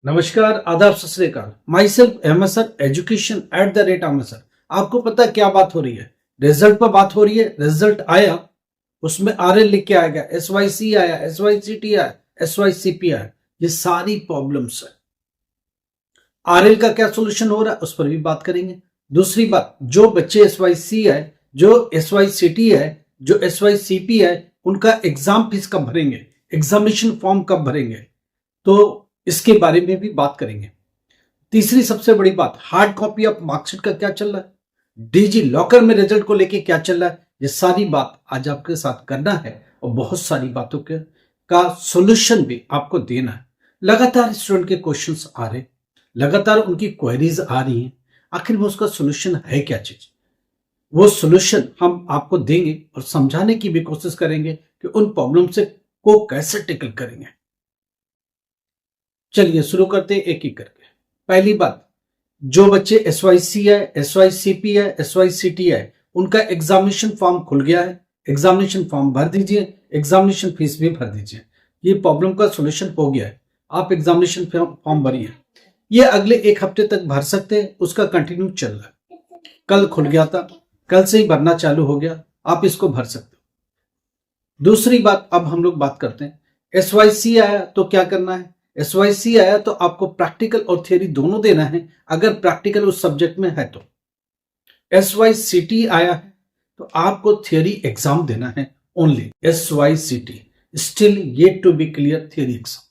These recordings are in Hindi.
नमस्कार, आदाब, सत श्री अकाल। Myself Ahmed sir, education @अहमद सर। आपको पता है क्या बात हो रही है? रिजल्ट पर बात हो रही है। रिजल्ट आया, उसमें RL लिख के आएगा, SYC आया, SYCT आया, SYCP आया। ये सारी प्रॉब्लम्स है। RL का क्या सोल्यूशन हो रहा है उस पर भी बात करेंगे। दूसरी बात, जो बच्चे SYC है, जो SYCT है, जो SYCP है, उनका एग्जाम फीस कब भरेंगे, एग्जामिनेशन फॉर्म कब भरेंगे, तो इसके बारे में भी बात करेंगे। तीसरी सबसे बड़ी बात, हार्ड कॉपी ऑफ मार्कशीट का क्या चल रहा है, डिजी लॉकर में रिजल्ट को लेके क्या चल रहा है, ये सारी बात आज आपके साथ करना है और बहुत सारी बातों के का सॉल्यूशन भी आपको देना है। लगातार स्टूडेंट के क्वेश्चंस आ रहे, लगातार उनकी क्वेरीज आ रही हैं। आखिर में उसका सॉल्यूशन है क्या चीज, वो सॉल्यूशन हम आपको देंगे और समझाने की भी कोशिश करेंगे कि उन प्रॉब्लम से को कैसे टेकल करेंगे। चलिए शुरू करते हैं एक एक करके। पहली बात, जो बच्चे SYC है, SYCP है, SYCT है, उनका एग्जामिनेशन फॉर्म खुल गया है। एग्जामिनेशन फॉर्म भर दीजिए, एग्जामिनेशन फीस भी भर दीजिए। ये प्रॉब्लम का सॉल्यूशन हो गया है। आप एग्जामिनेशन फॉर्म भरिए, ये अगले एक हफ्ते तक भर सकते हैं, उसका कंटिन्यू चल रहा है। कल खुल गया था, कल से ही भरना चालू हो गया, आप इसको भर सकते हो। दूसरी बात, अब हम लोग बात करते हैं, SYC आया तो क्या करना है। SYC आया तो आपको प्रैक्टिकल और थियरी दोनों देना है, अगर प्रैक्टिकल उस सब्जेक्ट में है तो। SYCT आया है तो आपको थियरी एग्जाम देना है only. SYCT still yet to be clear theory exam.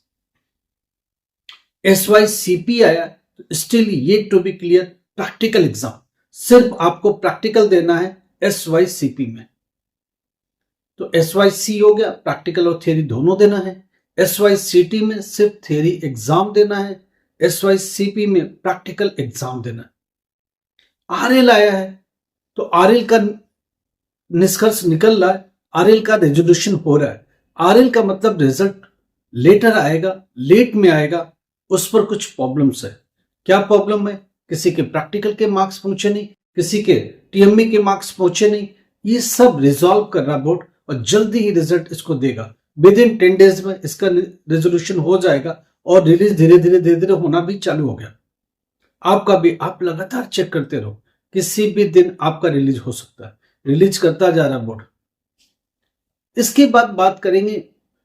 SYCP आया तो still yet to be clear practical exam. सिर्फ आपको प्रैक्टिकल देना है SYCP में। तो SYC हो गया, प्रैक्टिकल और थियरी दोनों देना है। SYCT में सिर्फ थियरी एग्जाम देना है, SYCP में प्रैक्टिकल एग्जाम देना है। RL आया है तो RL का निष्कर्ष निकल रहा है, RL का रेजोल्यूशन हो रहा है। RL का मतलब रिजल्ट लेटर आएगा, लेट में आएगा, उस पर कुछ प्रॉब्लम्स है। क्या प्रॉब्लम है? किसी के प्रैक्टिकल के मार्क्स पहुंचे नहीं, किसी के TME के मार्क्स पहुंचे नहीं। ये सब रिजॉल्व कर रहा बोर्ड और जल्दी ही रिजल्ट इसको देगा। विद इन 10 डेज में इसका रेजोल्यूशन हो जाएगा और रिलीज धीरे धीरे होना भी चालू हो गया। आपका भी, आप लगातार चेक करते रहो, किसी भी दिन आपका रिलीज हो सकता है। रिलीज करता जा रहा बोर्ड। इसके बाद बात करेंगे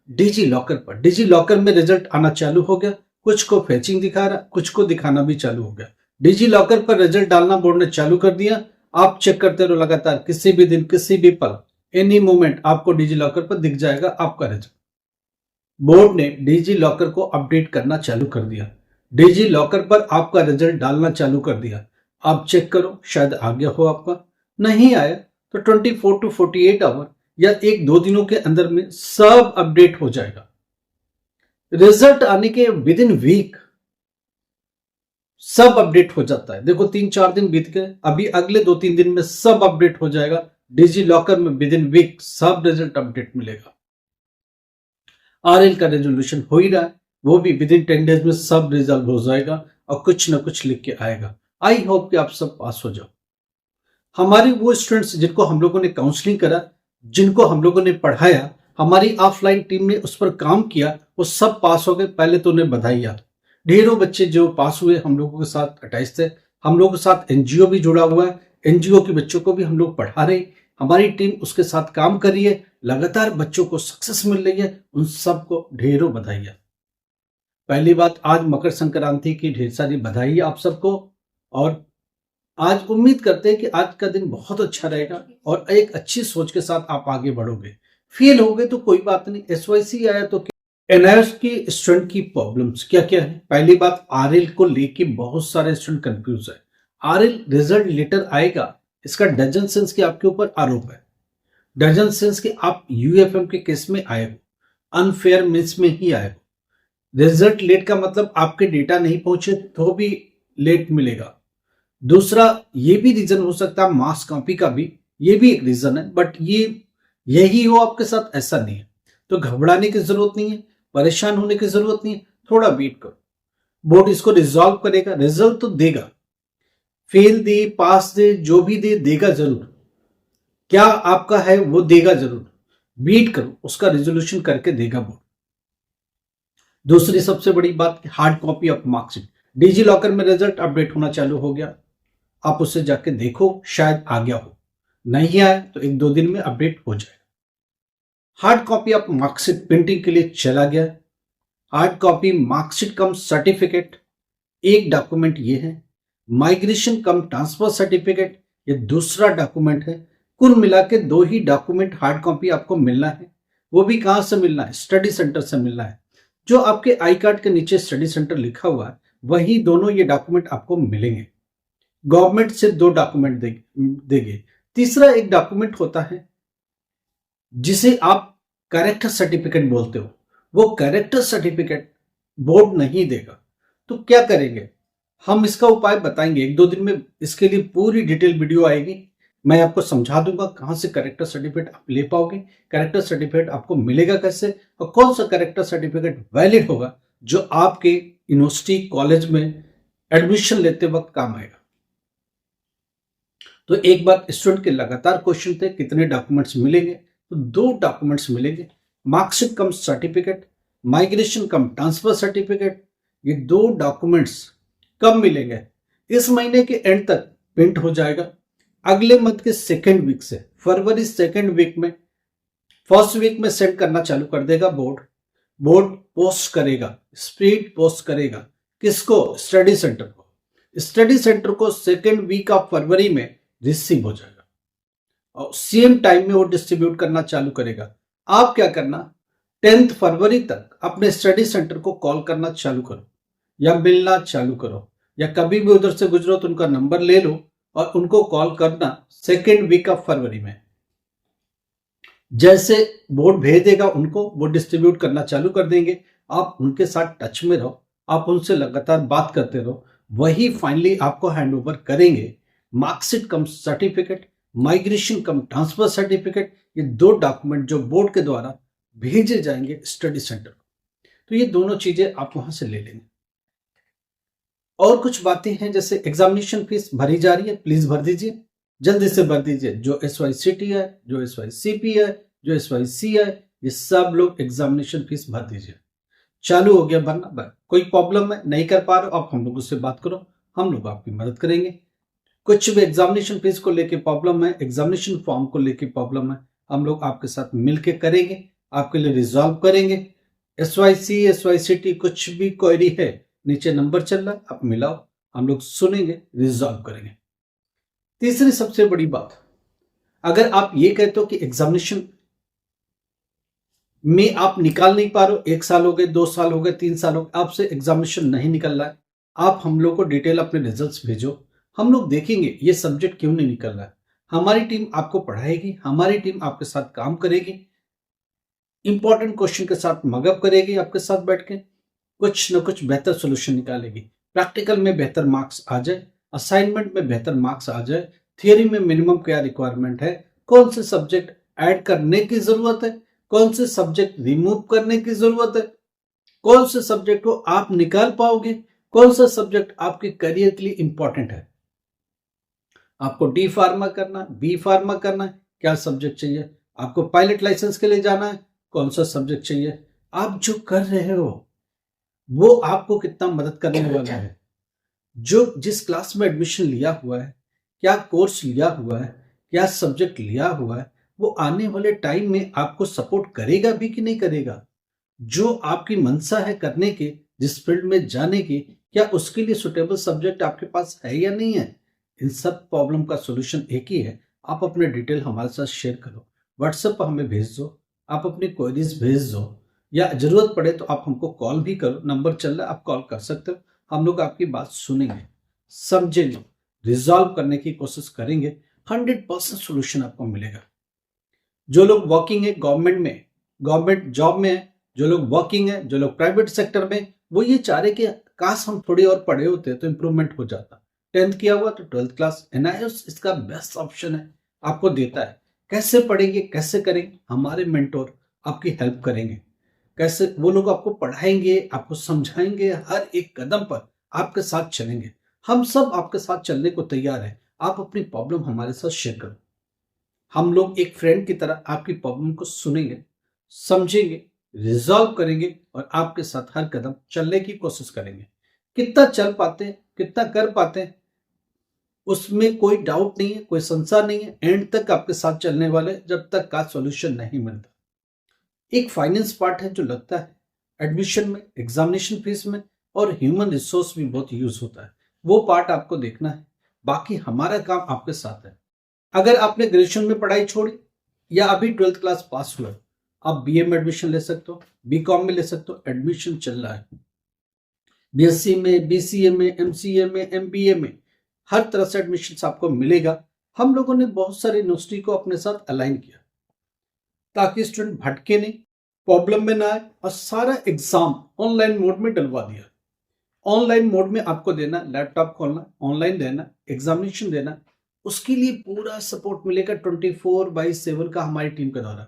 डिजी लॉकर पर। डिजी लॉकर में रिजल्ट आना चालू हो गया, कुछ को फेचिंग दिखा रहा, कुछ को दिखाना भी चालू हो गया। डिजी लॉकर पर रिजल्ट डालना बोर्ड ने चालू कर दिया। आप चेक करते रहो लगातार, किसी भी दिन, किसी भी पल, एनी मोमेंट आपको डिजी लॉकर पर दिख जाएगा आपका रिजल्ट। बोर्ड ने डिजी लॉकर को अपडेट करना चालू कर दिया, डिजी लॉकर पर आपका रिजल्ट डालना चालू कर दिया। आप चेक करो, शायद आ गया हो आपका। नहीं आया तो 24 to 48 आवर या एक दो दिनों के अंदर में सब अपडेट हो जाएगा। रिजल्ट आने के विद इन वीक सब अपडेट हो जाता है। देखो 3-4 दिन बीत गए, अभी अगले 2-3 दिन में सब अपडेट हो जाएगा। डिजी लॉकर में विद इन वीक सब रिजल्ट अपडेट मिलेगा। RL का रेजोल्यूशन हो ही रहा है, वो भी विद इन 10 डेज में सब रिजल्व हो जाएगा और कुछ ना कुछ लिख के आएगा। आई होप कि आप सब पास हो जाओ। हमारे वो स्टूडेंट्स जिनको हम लोगों ने काउंसलिंग करा, जिनको हम लोगों ने पढ़ाया, हमारी ऑफलाइन टीम ने उस पर काम किया, वो सब पास हो गए। पहले तो उन्हें बधाई यार। ढेरों बच्चे जो पास हुए हम लोगों के साथ अटैच थे, हम लोगों के साथ NGO भी जुड़ा हुआ है, NGO के बच्चों को भी हम लोग पढ़ा रहे, हमारी टीम उसके साथ काम कर रही है, लगातार बच्चों को सक्सेस मिल रही है। उन सबको ढेरों बधाइयां। पहली बात, आज मकर संक्रांति की ढेर सारी बधाई आप सबको, और आज उम्मीद करते हैं कि आज का दिन बहुत अच्छा रहेगा और एक अच्छी सोच के साथ आप आगे बढ़ोगे। फेल हो गए तो कोई बात नहीं, SYC आया तो NIOS की स्टूडेंट की प्रॉब्लम्स क्या क्या है। पहली बात, RL को लेके बहुत सारे स्टूडेंट कंफ्यूज है। RL रिजल्ट लेटर आएगा, इसका डजन सेंस के आपके ऊपर आरोप है। डजन सेंस के आप UFM के केस में आए हो, अनफेयर मीन्स में ही आए हो। रिजल्ट लेट का मतलब आपके डेटा नहीं पहुंचे तो भी लेट मिलेगा। दूसरा ये भी रीजन हो सकता है, मास कॉपी का भी ये भी एक रीजन है, बट ये यही हो आपके साथ ऐसा नहीं है। तो घबराने की जरूरत नहीं है, परेशान होने की जरूरत नहीं है, थोड़ा वेट करो, बोर्ड इसको रिजॉल्व करेगा, रिजल्ट तो देगा। फेल दे, पास दे, जो भी दे, देगा जरूर। क्या आपका है वो देगा जरूर। वेट करो, उसका रिजोल्यूशन करके देगा बोर्ड। दूसरी सबसे बड़ी बात, hard copy of marksheet. DigiLocker में रिजल्ट अपडेट होना चालू हो गया, आप उसे जाके देखो, शायद आ गया हो, नहीं आया तो 1-2 दिन में अपडेट हो जाएगा। Hard copy of marksheet printing के लिए चला गया। हार्ड कॉपी मार्कशीट कम सर्टिफिकेट, एक डॉक्यूमेंट ये है। माइग्रेशन कम ट्रांसफर सर्टिफिकेट, ये दूसरा डॉक्यूमेंट है। कुल मिला के 2 ही डॉक्यूमेंट हार्ड कॉपी आपको मिलना है। वो भी कहां से मिलना है? स्टडी सेंटर से मिलना है। जो आपके आई कार्ड के नीचे स्टडी सेंटर लिखा हुआ है, वही दोनों ये डॉक्यूमेंट आपको मिलेंगे। गवर्नमेंट से 2 डॉक्यूमेंट देंगे। तीसरा एक डॉक्यूमेंट होता है जिसे आप कैरेक्टर सर्टिफिकेट बोलते हो। वो कैरेक्टर सर्टिफिकेट बोर्ड नहीं देगा, तो क्या करेंगे? हम इसका उपाय बताएंगे 1-2 दिन में। इसके लिए पूरी डिटेल वीडियो आएगी, मैं आपको समझा दूंगा कहां से कैरेक्टर सर्टिफिकेट आप ले पाओगे, कैरेक्टर सर्टिफिकेट आपको मिलेगा कैसे, और कौन सा कैरेक्टर सर्टिफिकेट वैलिड होगा जो आपके यूनिवर्सिटी कॉलेज में एडमिशन लेते वक्त काम आएगा। तो एक बार स्टूडेंट के लगातार क्वेश्चन थे कितने डॉक्यूमेंट्स मिलेंगे, तो 2 डॉक्यूमेंट्स मिलेंगे। मार्कशीट कम सर्टिफिकेट, माइग्रेशन कम ट्रांसफर सर्टिफिकेट, ये 2 डॉक्यूमेंट्स कब मिलेंगे? इस महीने के एंड तक प्रिंट हो जाएगा। अगले मंथ के 2nd वीक से, फरवरी 2nd वीक में, 1st वीक में सेंड करना चालू कर देगा बोर्ड पोस्ट करेगा, स्पीड पोस्ट करेगा। किसको? स्टडी सेंटर को। स्टडी सेंटर को 2nd वीक ऑफ फरवरी में रिसीव हो जाएगा और सेम टाइम में वो डिस्ट्रीब्यूट करना चालू करेगा। आप क्या करना, 10th फरवरी तक अपने स्टडी सेंटर को कॉल करना चालू करो या मिलना चालू करो, या कभी भी उधर से गुजरो तो उनका नंबर ले लो और उनको कॉल करना 2nd वीक ऑफ फरवरी में। जैसे बोर्ड भेज देगा उनको, वो डिस्ट्रीब्यूट करना चालू कर देंगे। आप उनके साथ टच में रहो, आप उनसे लगातार बात करते रहो, वही फाइनली आपको हैंड ओवर करेंगे। मार्कशीट कम सर्टिफिकेट, माइग्रेशन कम ट्रांसफर सर्टिफिकेट, ये 2 डॉक्यूमेंट जो बोर्ड के द्वारा भेजे जाएंगे स्टडी सेंटर को। तो ये दोनों चीजें आप वहां से ले लेंगे। और कुछ बातें हैं, जैसे एग्जामिनेशन फीस भरी जा रही है, प्लीज भर दीजिए, जल्दी से भर दीजिए। जो SYCT है, जो SYCP है, जो SYC है, ये सब लोग एग्जामिनेशन फीस भर दीजिए। चालू हो गया भरना। कोई प्रॉब्लम है, नहीं कर पा रहे हो, आप हम लोगों से बात करो, हम लोग आपकी मदद करेंगे। कुछ भी एग्जामिनेशन फीस को लेके प्रॉब्लम है, एग्जामिनेशन फॉर्म को लेके प्रॉब्लम है, हम लोग आपके साथ मिलके करेंगे, आपके लिए रिजॉल्व करेंगे। SYC SYCT कुछ भी क्वेरी है, नीचे नंबर चल रहा है, आप मिलाओ, हम लोग सुनेंगे, रिजॉल्व करेंगे। तीसरी सबसे बड़ी बात, अगर आप ये कहते हो कि एग्जामिनेशन में आप निकाल नहीं पा रहे हो, 1 साल हो गए, 2 साल हो गए, 3 साल हो गए, आपसे एग्जामिनेशन नहीं निकल रहा है, आप हम लोग को डिटेल अपने रिजल्ट्स भेजो, हम लोग देखेंगे ये सब्जेक्ट क्यों नहीं निकल रहा है। हमारी टीम आपको पढ़ाएगी, हमारी टीम आपके साथ काम करेगी, इंपॉर्टेंट क्वेश्चन के साथ मगअप करेगी, आपके साथ बैठ के कुछ न कुछ बेहतर सोल्यूशन निकालेगी। प्रैक्टिकल में बेहतर मार्क्स आ जाए, असाइनमेंट में बेहतर मार्क्स आ जाए, थियरी में मिनिमम क्या रिक्वायरमेंट है, कौन से सब्जेक्ट ऐड करने की जरूरत है, कौन से सब्जेक्ट रिमूव करने की जरूरत है, कौन से सब्जेक्ट को आप निकाल पाओगे, कौन सा सब्जेक्ट आपके करियर के लिए इंपॉर्टेंट है। आपको D फार्मा करना, B फार्मा करना है, क्या सब्जेक्ट चाहिए, आपको पायलट लाइसेंस के लिए जाना है, कौन सा सब्जेक्ट चाहिए। आप जो कर रहे हो वो आपको कितना मदद करने वाला है। जो जिस क्लास में एडमिशन लिया हुआ है, क्या कोर्स लिया हुआ है, क्या सब्जेक्ट लिया हुआ है, वो आने वाले टाइम में आपको सपोर्ट करेगा भी कि नहीं करेगा। जो आपकी मंशा है करने की, जिस फील्ड में जाने की, क्या उसके लिए सुटेबल सब्जेक्ट आपके पास है या नहीं है। इन सब प्रॉब्लम का सोल्यूशन एक ही है, आप अपने डिटेल हमारे साथ शेयर करो, व्हाट्सएप पर हमें भेज दो, आप अपनी क्वेरीज भेज दो, या जरूरत पड़े तो आप हमको कॉल भी करो, नंबर चल रहा है, आप कॉल कर सकते हो, हम लोग आपकी बात सुनेंगे, समझेंगे, रिजॉल्व करने की कोशिश करेंगे। 100% सोल्यूशन आपको मिलेगा। जो लोग वर्किंग है गवर्नमेंट में, गवर्नमेंट जॉब में है, जो लोग वर्किंग है, जो लोग प्राइवेट सेक्टर में, वो ये चाह रहे कि काश हम थोड़ी और पढ़े होते तो इंप्रूवमेंट हो जाता। 10th किया हुआ तो 12th क्लास, NIOS इसका बेस्ट ऑप्शन है, आपको देता है। कैसे पढ़ेंगे, कैसे करेंगे, हमारे मेंटोर आपकी हेल्प करेंगे। कैसे वो लोग आपको पढ़ाएंगे, आपको समझाएंगे, हर एक कदम पर आपके साथ चलेंगे। हम सब आपके साथ चलने को तैयार है। आप अपनी प्रॉब्लम हमारे साथ शेयर करो, हम लोग एक फ्रेंड की तरह आपकी प्रॉब्लम को सुनेंगे, समझेंगे, रिजॉल्व करेंगे और आपके साथ हर कदम चलने की कोशिश करेंगे। कितना चल पाते हैं, कितना कर पाते हैं, उसमें कोई डाउट नहीं है, कोई संशय नहीं है। एंड तक आपके साथ चलने वाले जब तक का सॉल्यूशन नहीं मिलता। एक फाइनेंस पार्ट है जो लगता है एडमिशन में, एग्जामिनेशन फीस में, और ह्यूमन रिसोर्स भी बहुत यूज होता है। वो पार्ट आपको देखना है। बाकी हमारा काम आपके साथ है। अगर आपने ग्रेजुएशन में पढ़ाई छोड़ी या अभी 12th क्लास पास हुआ, आप बीए में एडमिशन ले सकते हो, बीकॉम में ले सकते हो, एडमिशन चल रहा है। बीएससी में, बीसीए में, एमसीए में, एमबीए में, हर तरह से एडमिशन आपको मिलेगा। हम लोगों ने बहुत सारी यूनिवर्सिटी को अपने साथ अलाइन किया ताकि स्टूडेंट भटके नहीं, प्रॉब्लम में ना आए, और सारा एग्जाम ऑनलाइन मोड में डलवा दिया। ऑनलाइन मोड में आपको देना, लैपटॉप खोलना, ऑनलाइन देना, एग्जामिनेशन देना, उसके लिए पूरा सपोर्ट मिलेगा 24/7 का हमारी टीम के द्वारा,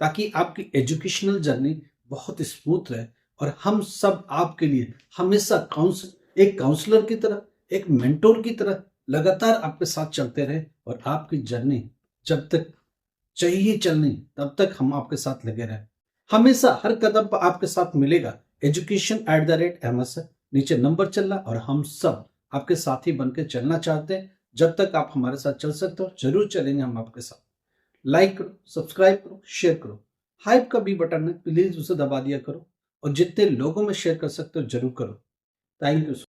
ताकि आपकी एजुकेशनल जर्नी बहुत स्मूथ रहे। और हम सब आपके लिए हमेशा एक काउंसलर की तरह, एक मेंटोर की तरह लगातार आपके साथ चलते रहे। और आपकी जर्नी जब तक चाहिए चलनी तब तक हम आपके साथ लगे रहे। हमेशा हर कदम पर आपके साथ मिलेगा education@ms है, नीचे नंबर चल रहा, और हम सब आपके साथी बनकर चलना चाहते हैं। जब तक आप हमारे साथ चल सकते हो, जरूर चलेंगे हम आपके साथ। लाइक करो, सब्सक्राइब करो, शेयर करो। हाइप का भी बटन है, प्लीज उसे दबा दिया करो, और जितने लोगों में शेयर कर सकते हो जरूर करो। Thank you.